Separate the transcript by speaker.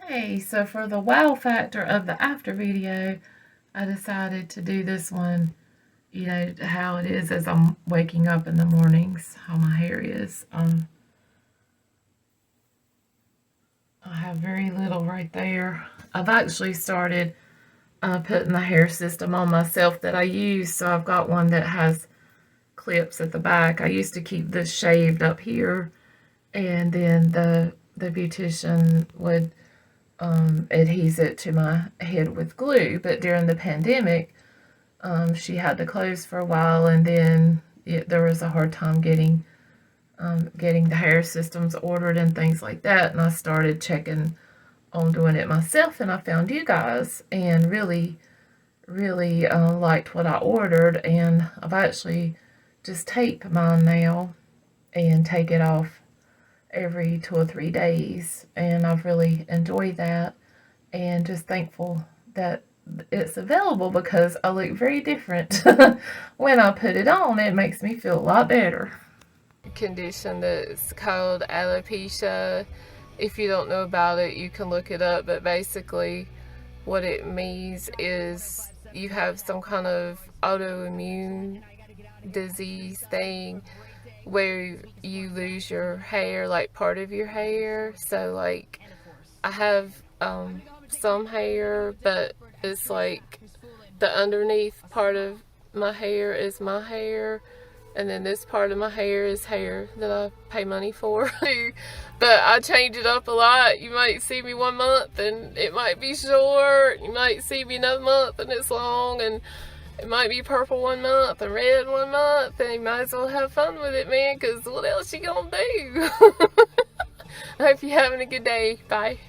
Speaker 1: Hey, so for the wow factor of the after video, I decided to do this one, you know, how it is as I'm waking up in the mornings, how my hair is. I have very little right there. I've actually started putting the hair system on myself that I use, so I've got one that has clips at the back. I used to keep this shaved up here, and then the beautician would adhese it to my head with glue. But during the pandemic, she had to close for a while, and then there was a hard time getting the hair systems ordered and things like that. And I started checking on doing it myself, and I found you guys and really liked what I ordered. And I've actually just tape mine now and take it off every 2 or 3 days, and I've really enjoyed that, and just thankful that it's available because I look very different when I put it on. It makes me feel a lot better. Condition that's called alopecia. If you don't know about it, you can look it up, but basically what it means is you have some kind of autoimmune disease thing where you lose your hair, like part of your hair. So like I have some hair, but it's like the underneath part of my hair is my hair, and then this part of my hair is hair that I pay money for. But I change it up a lot. You might see me 1 month and it might be short. You might see me another month and it's long, and it might be purple 1 month and red 1 month, and you might as well have fun with it, man, because what else you gonna do? I hope you're having a good day. Bye.